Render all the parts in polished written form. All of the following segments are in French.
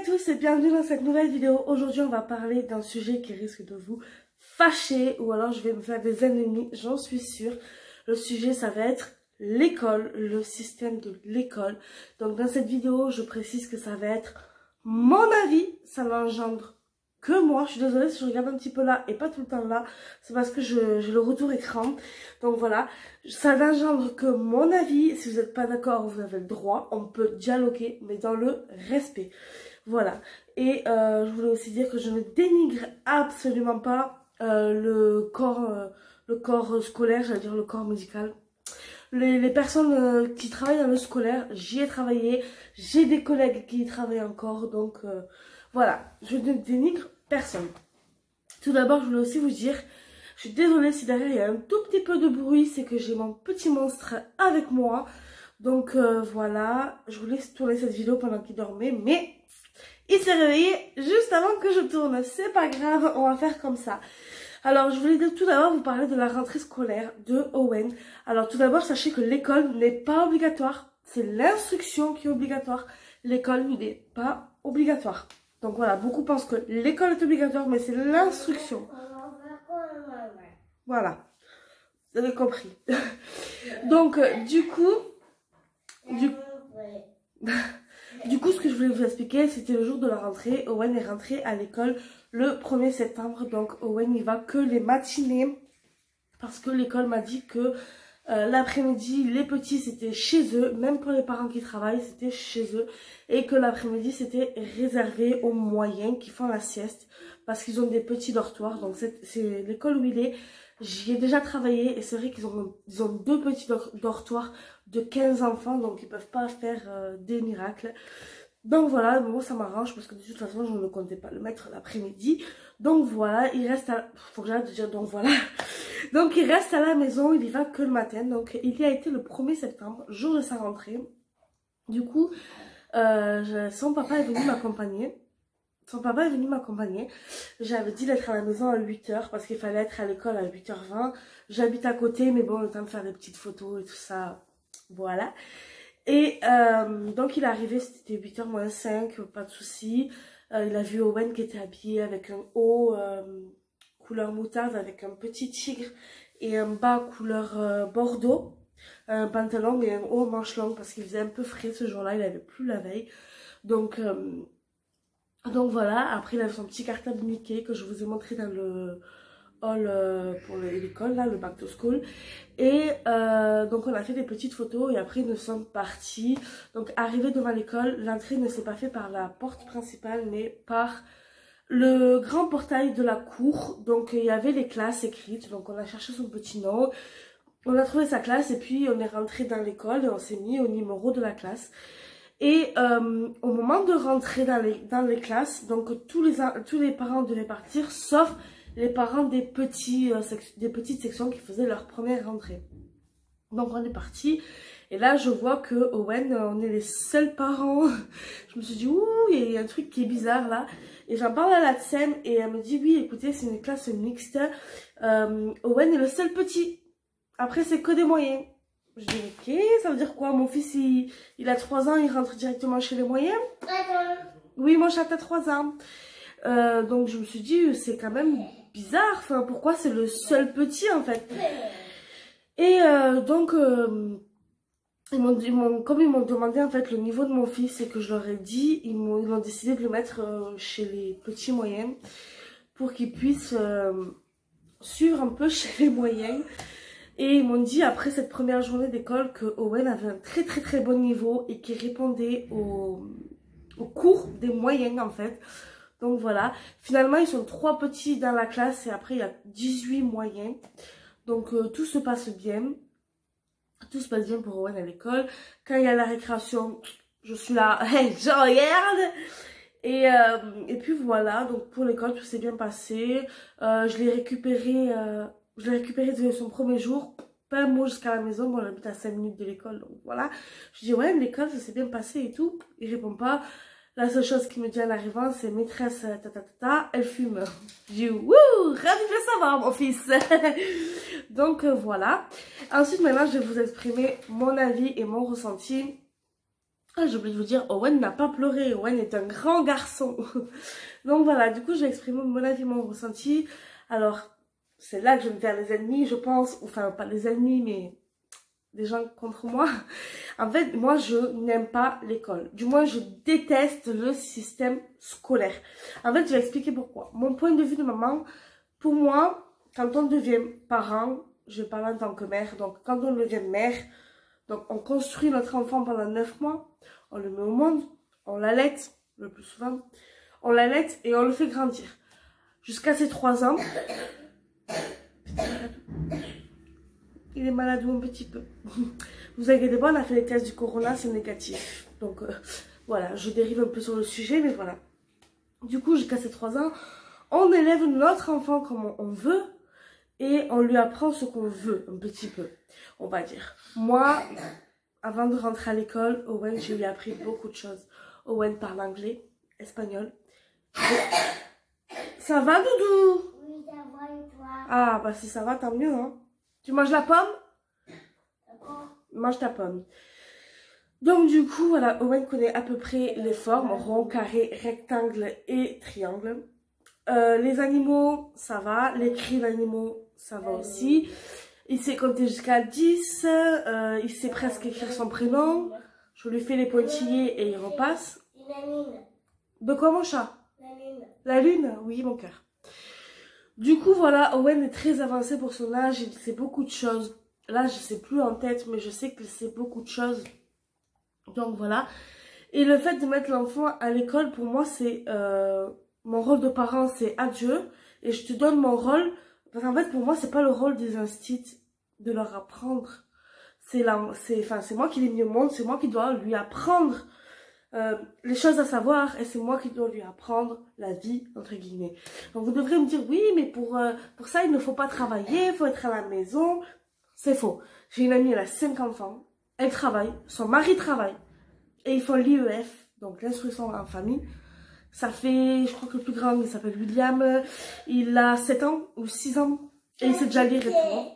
à tous et bienvenue dans cette nouvelle vidéo. Aujourd'hui on va parler d'un sujet qui risque de vous fâcher ou alors je vais me faire des ennemis, j'en suis sûre. Le sujet ça va être l'école, le système de l'école. Donc dans cette vidéo je précise que ça va être mon avis, ça n'engendre que moi. Je suis désolée si je regarde un petit peu là et pas tout le temps là, c'est parce que j'ai le retour écran. Donc voilà, ça n'engendre que mon avis. Si vous n'êtes pas d'accord, vous avez le droit, on peut dialoguer, mais dans le respect. Voilà, et je voulais aussi dire que je ne dénigre absolument pas le corps scolaire, j'allais dire le corps médical. Les personnes qui travaillent dans le scolaire, j'y ai travaillé, j'ai des collègues qui y travaillent encore, donc voilà, je ne dénigre personne. Tout d'abord, je voulais aussi vous dire, je suis désolée si derrière il y a un tout petit peu de bruit, c'est que j'ai mon petit monstre avec moi. Donc voilà, je voulais tourner cette vidéo pendant qu'il dormait, mais il s'est réveillé juste avant que je tourne. C'est pas grave, on va faire comme ça. Alors, je voulais tout d'abord vous parler de la rentrée scolaire de Owen. Alors, tout d'abord, sachez que l'école n'est pas obligatoire. C'est l'instruction qui est obligatoire. L'école n'est pas obligatoire. Donc voilà, beaucoup pensent que l'école est obligatoire, mais c'est l'instruction. Voilà, vous avez compris. Donc, du coup, ce que je voulais vous expliquer, c'était le jour de la rentrée. Owen est rentré à l'école le 1er septembre. Donc Owen n'y va que les matinées. Parce que l'école m'a dit que l'après-midi, les petits c'était chez eux. Même pour les parents qui travaillent, c'était chez eux. Et que l'après-midi, c'était réservé aux moyens qui font la sieste. Parce qu'ils ont des petits dortoirs. Donc c'est l'école où il est. J'y ai déjà travaillé. Et c'est vrai qu'ils ont deux petits dortoirs de 15 enfants. Donc ils peuvent pas faire des miracles. Donc voilà, bon, ça m'arrange parce que de toute façon je ne comptais pas le mettre l'après-midi. Donc voilà, il reste à... Faut que j'arrête de dire donc voilà. Donc il reste à la maison, il y va que le matin. Donc il y a été le 1er septembre, jour de sa rentrée. Du coup, son papa est venu m'accompagner. J'avais dit d'être à la maison à 8 h parce qu'il fallait être à l'école à 8 h 20. J'habite à côté, mais bon, le temps de faire des petites photos et tout ça, voilà. Et donc il est arrivé, c'était 8 h moins 5, pas de souci. Il a vu Owen qui était habillé avec un haut couleur moutarde avec un petit tigre et un bas couleur bordeaux, un pantalon et un haut manche longue parce qu'il faisait un peu frais ce jour-là, il avait plu la veille. Donc voilà, après il avait son petit cartable Mickey que je vous ai montré dans le hall pour l'école, là, le back to school. Et donc on a fait des petites photos et après nous sommes partis. Donc arrivé devant l'école, l'entrée ne s'est pas faite par la porte principale mais par le grand portail de la cour. Donc il y avait les classes écrites, donc on a cherché son petit nom, on a trouvé sa classe et puis on est rentré dans l'école et on s'est mis au numéro de la classe. Et au moment de rentrer dans les classes, donc tous les parents devaient partir sauf les parents des petites sections qui faisaient leur première rentrée. Donc on est parti et là je vois que Owen, on est les seuls parents. Je me suis dit ouh, il y a un truc qui est bizarre là. Et j'en parle à la scène et elle me dit oui écoutez c'est une classe mixte. Owen est le seul petit. Après c'est que des moyens. Je dis ok, ça veut dire quoi? Mon fils il a 3 ans, il rentre directement chez les moyens? Oui mon chat a 3 ans. Donc je me suis dit c'est quand même bizarre, enfin pourquoi c'est le seul petit en fait. Et donc comme ils m'ont demandé en fait le niveau de mon fils et que je leur ai dit, ils ont décidé de le mettre chez les petits moyens pour qu'ils puissent suivre un peu chez les moyens. Et ils m'ont dit après cette première journée d'école que Owen avait un très bon niveau et qu'il répondait au cours des moyens en fait. Donc voilà, finalement ils sont 3 petits dans la classe et après il y a 18 moyens. Donc tout se passe bien. Tout se passe bien pour Owen à l'école. Quand il y a la récréation, je suis là, hey, je regarde. Et puis voilà, donc pour l'école tout s'est bien passé. Je l'ai récupéré de son premier jour. Pas un mot jusqu'à la maison, bon j'habite à 5 minutes de l'école, donc voilà. Je dis ouais l'école ça s'est bien passé et tout. Il répond pas. La seule chose qu'il me dit en arrivant, c'est maîtresse, elle fume. Je dis, wouh, ravi de le savoir, mon fils. Donc voilà. Ensuite, maintenant, je vais vous exprimer mon avis et mon ressenti Ah, j'ai oublié de vous dire, Owen n'a pas pleuré, Owen est un grand garçon. Donc voilà, du coup, j'ai exprimé mon avis, mon ressenti. Alors, c'est là que je vais me faire les ennemis, je pense. Enfin, pas les ennemis, mais des gens contre moi. En fait, moi, je n'aime pas l'école. Du moins, je déteste le système scolaire. En fait, je vais expliquer pourquoi. Mon point de vue de maman, pour moi, quand on devient parent, je parle en tant que mère, donc quand on devient mère, donc on construit notre enfant pendant 9 mois, on le met au monde, on l'allaite, le plus souvent, on l'allaite et on le fait grandir. Jusqu'à ses 3 ans, il est malade un petit peu. Vous inquiétez pas, on a fait les tests du corona, c'est négatif. Donc voilà, je dérive un peu sur le sujet, mais voilà. Du coup, jusqu'à ses 3 ans, on élève notre enfant comme on veut et on lui apprend ce qu'on veut, un petit peu, on va dire. Moi, avant de rentrer à l'école, Owen, je lui ai appris beaucoup de choses. Owen parle anglais, espagnol. Ça va, Doudou? Oui, ça va et toi? Ah, bah si ça va, tant mieux, hein. Tu manges la pomme? D'accord. Mange ta pomme. Donc du coup, voilà, Owen connaît à peu près les formes, rond, carré, rectangle et triangle. Les animaux, ça va. Les cris d'animaux, ça va aussi. Il sait compter jusqu'à 10. Il sait presque écrire son prénom. Je lui fais les pointillés et il repasse. La lune. De quoi, mon chat? La lune. La lune? Oui, mon cœur. Du coup, voilà, Owen est très avancé pour son âge. Il sait beaucoup de choses. Là, je sais plus en tête, mais je sais qu'il sait beaucoup de choses. Donc, voilà. Et le fait de mettre l'enfant à l'école, pour moi, c'est... mon rôle de parent, c'est adieu. Et je te donne mon rôle. Parce qu'en fait, pour moi, c'est pas le rôle des instituts de leur apprendre. C'est moi qui l'ai mis au monde. C'est moi qui dois lui apprendre les choses à savoir. Et c'est moi qui dois lui apprendre la vie, entre guillemets. Donc, vous devrez me dire, oui, mais pour ça, il ne faut pas travailler. Il faut être à la maison. C'est faux. J'ai une amie, elle a 5 enfants. Elle travaille. Son mari travaille. Et ils font l'IEF. Donc, l'instruction en famille. Ça fait, je crois que le plus grand, il s'appelle William. Il a 7 ans ou 6 ans. Et il sait déjà lire et tout.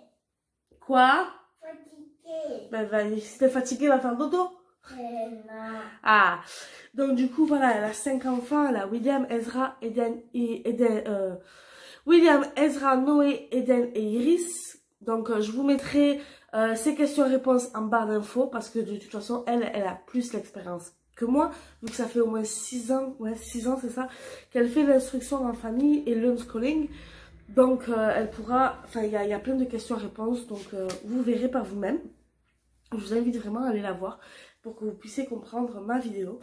Quoi? Fatigué. Ben, si t'es fatigué, va faire dodo. Non. Ah. Donc, du coup, voilà, elle a 5 enfants. Elle a William, Ezra, William, Ezra, Noé, Eden et Iris. Donc, je vous mettrai ces questions-réponses en barre d'infos. Parce que de toute façon, elle a plus l'expérience que moi, vu que ça fait au moins 6 ans, ouais, 6 ans, c'est ça, qu'elle fait l'instruction en famille et l'homeschooling. Donc, elle pourra, enfin, il y a plein de questions-réponses, donc vous verrez par vous-même. Je vous invite vraiment à aller la voir pour que vous puissiez comprendre ma vidéo.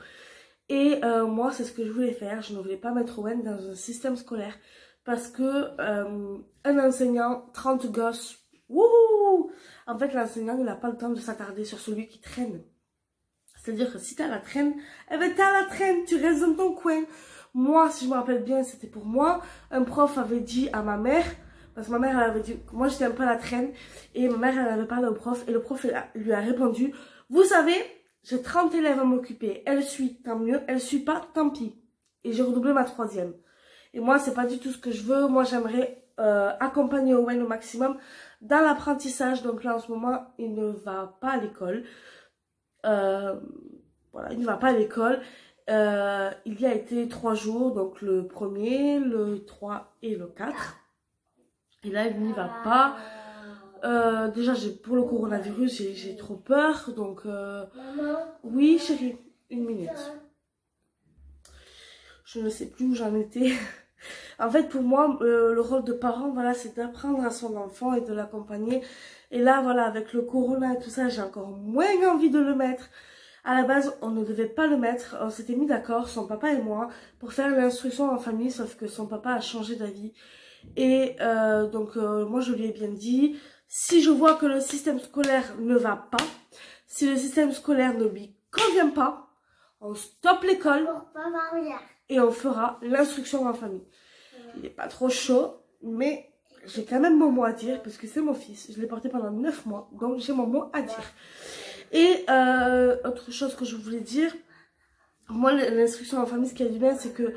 Et moi, c'est ce que je voulais faire. Je ne voulais pas mettre Owen dans un système scolaire parce que un enseignant, 30 gosses, wouhou! En fait, l'enseignant, il n'a pas le temps de s'attarder sur celui qui traîne. C'est-à-dire que si t'as la traîne, eh ben t'as la traîne, tu restes dans ton coin. Moi, si je me rappelle bien, c'était pour moi. Un prof avait dit à ma mère, parce que ma mère elle avait dit, moi j'étais un peu à la traîne, et ma mère elle avait parlé au prof, et le prof lui a répondu, vous savez, j'ai 30 élèves à m'occuper, elle suit, tant mieux, elle suit pas, tant pis. Et j'ai redoublé ma 3e. Et moi, c'est pas du tout ce que je veux, moi j'aimerais accompagner Owen au maximum dans l'apprentissage. Donc là en ce moment, il ne va pas à l'école. Voilà, il ne va pas à l'école. Il y a été 3 jours, donc le 1er, le 3 et le 4. Et là, il n'y va pas. Déjà, pour le coronavirus, j'ai trop peur. Donc, Maman. oui, chérie, 1 minute. Je ne sais plus où j'en étais. En fait, pour moi, le rôle de parent, voilà, c'est d'apprendre à son enfant et de l'accompagner. Et là, voilà, avec le corona et tout ça, j'ai encore moins envie de le mettre. À la base, on ne devait pas le mettre. On s'était mis d'accord, son papa et moi, pour faire l'instruction en famille, sauf que son papa a changé d'avis. Et donc, moi, je lui ai bien dit, si je vois que le système scolaire ne va pas, si le système scolaire ne lui convient pas, on stoppe l'école et on fera l'instruction en famille. Il n'est pas trop chaud, mais j'ai quand même mon mot à dire, parce que c'est mon fils. Je l'ai porté pendant 9 mois, donc j'ai mon mot à dire. Et autre chose que je voulais dire, moi l'instruction en famille, ce qui est du bien, c'est que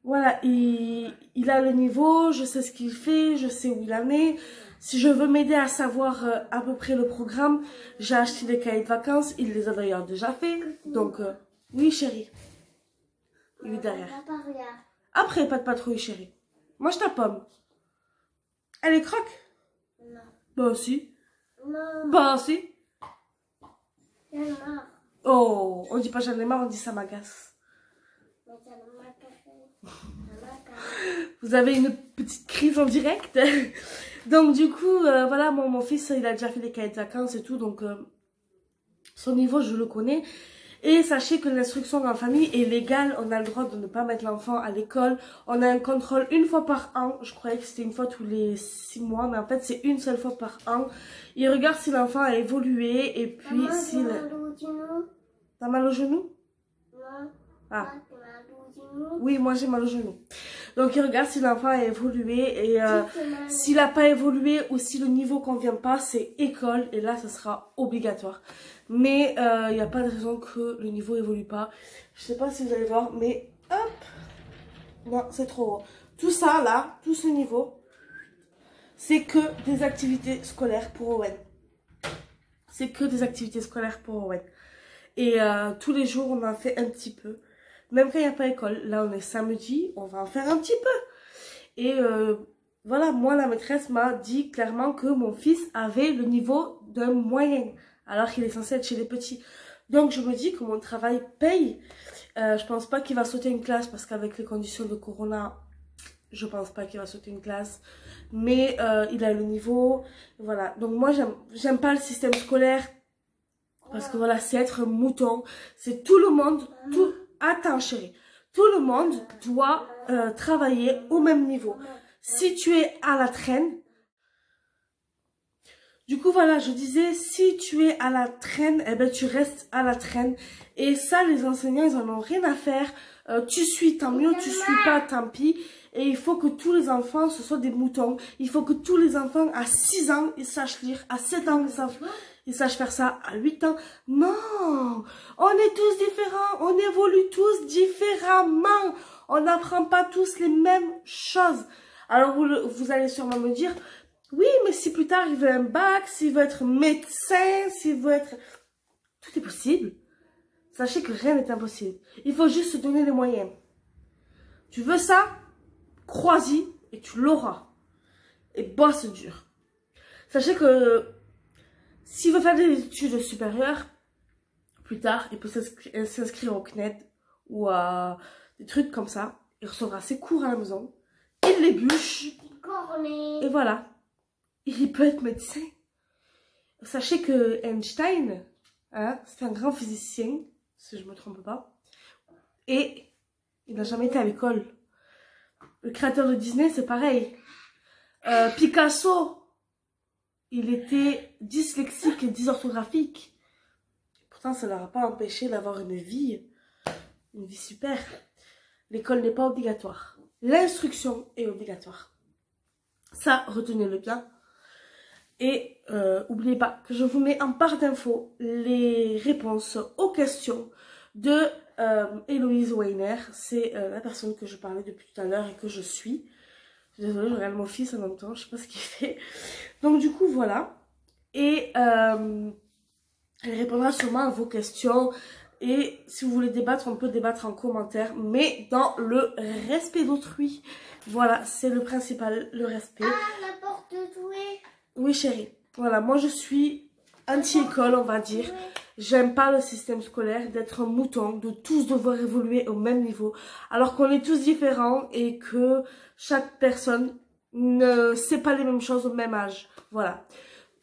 voilà, il a le niveau, je sais ce qu'il fait, je sais où il en est. Si je veux m'aider à savoir à peu près le programme, j'ai acheté des cahiers de vacances. Il les a d'ailleurs déjà fait. Donc, oui chérie. Il est derrière. Après, pas de patrouille chérie. Mange ta pomme. Elle est croque? Non. Bah si. Non. Bah si. J'en ai marre. Oh, on dit pas j'en ai marre, on dit ça m'agace. Mais ça m'a cassé. Ça m'a cassé. Vous avez une petite crise en direct. Donc du coup, voilà, mon fils, il a déjà fait des cahiers de vacances et tout. Donc son niveau, je le connais. Et sachez que l'instruction en famille est légale. On a le droit de ne pas mettre l'enfant à l'école. On a un contrôle une fois par an. Je croyais que c'était une fois tous les 6 mois. Mais en fait, c'est une seule fois par an. Il regarde si l'enfant a évolué. Et puis, Maman, s'il... t'as mal au genou? T'as mal au genou? Non. Ah. T'as mal au genou? Oui, moi j'ai mal au genou. Donc, il regarde si l'enfant a évolué. Et Si t'as mal- s'il n'a pas évolué ou si le niveau convient pas, c'est école. Et là, ça sera obligatoire. Mais il n'y a pas de raison que le niveau évolue pas. Je sais pas si vous allez voir, mais hop. Non, c'est trop haut. Tout ça là, tout ce niveau, c'est que des activités scolaires pour Owen. C'est que des activités scolaires pour Owen. Et tous les jours, on en fait un petit peu. Même quand il n'y a pas école. Là, on est samedi, on va en faire un petit peu. Et voilà, moi, la maîtresse m'a dit clairement que mon fils avait le niveau d'un moyen. Alors qu'il est censé être chez les petits. Donc je me dis que mon travail paye. Je pense pas qu'il va sauter une classe parce qu'avec les conditions de Corona, je pense pas qu'il va sauter une classe. Mais il a le niveau. Voilà. Donc moi j'aime pas le système scolaire parce que voilà, c'est être un mouton. C'est tout le monde. Tout. Attends chérie. Tout le monde doit travailler au même niveau. Si tu es à la traîne. Du coup, voilà, je disais, si tu es à la traîne, eh ben, tu restes à la traîne. Et ça, les enseignants, ils en ont rien à faire. Tu suis, tant mieux, tu suis pas, tant pis. Et il faut que tous les enfants, ce soient des moutons. Il faut que tous les enfants, à 6 ans, ils sachent lire. À 7 ans, ils sachent faire ça. À 8 ans. Non! On est tous différents. On évolue tous différemment. On n'apprend pas tous les mêmes choses. Alors, vous allez sûrement me dire... Oui, mais si plus tard il veut un bac, s'il veut être médecin, s'il veut être... Tout est possible. Sachez que rien n'est impossible. Il faut juste se donner les moyens. Tu veux ça? Crois-y et tu l'auras. Et bosse dur. Sachez que s'il veut faire des études supérieures, plus tard, il peut s'inscrire au CNED ou à des trucs comme ça. Il recevra ses cours à la maison. Il les bûche. Et voilà. Il peut être médecin. Sachez que Einstein, hein, c'est un grand physicien, si je ne me trompe pas, et il n'a jamais été à l'école. Le créateur de Disney, c'est pareil. Picasso, il était dyslexique et dysorthographique. Pourtant, ça ne leur a pas empêché d'avoir une vie super. L'école n'est pas obligatoire. L'instruction est obligatoire. Ça, retenez-le bien. Et n'oubliez pas que je vous mets en barre d'infos les réponses aux questions de Héloïse Weiner. C'est la personne que je parlais depuis tout à l'heure et que je suis. Désolée, je regarde mon fils en même temps, je sais pas ce qu'il fait. Donc du coup, voilà. Et elle répondra sûrement à vos questions. Et si vous voulez débattre, on peut débattre en commentaire, mais dans le respect d'autrui. Voilà, c'est le principal, le respect. Ah, la porte douée. Oui chérie, voilà, moi je suis anti-école on va dire. J'aime pas le système scolaire, d'être un mouton, de tous devoir évoluer au même niveau. Alors qu'on est tous différents et que chaque personne ne sait pas les mêmes choses au même âge. Voilà.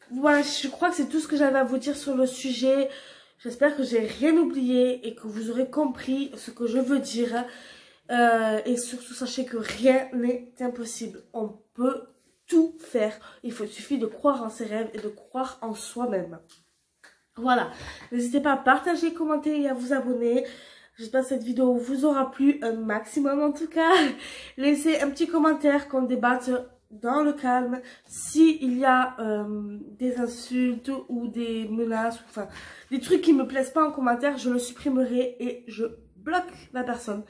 Voilà, je crois que c'est tout ce que j'avais à vous dire sur le sujet. J'espère que j'ai rien oublié et que vous aurez compris ce que je veux dire. Et surtout sachez que rien n'est impossible. On peut tout faire. Il suffit de croire en ses rêves et de croire en soi-même. Voilà. N'hésitez pas à partager, commenter et à vous abonner. J'espère que cette vidéo vous aura plu un maximum en tout cas. Laissez un petit commentaire qu'on débatte dans le calme. S'il y a des insultes ou des menaces, enfin des trucs qui me plaisent pas en commentaire, je le supprimerai et je bloque la personne.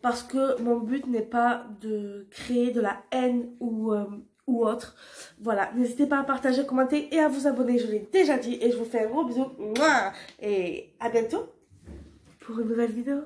Parce que mon but n'est pas de créer de la haine ou ou autre. Voilà, n'hésitez pas à partager, commenter et à vous abonner, je l'ai déjà dit. Et je vous fais un gros bisou. Et à bientôt pour une nouvelle vidéo.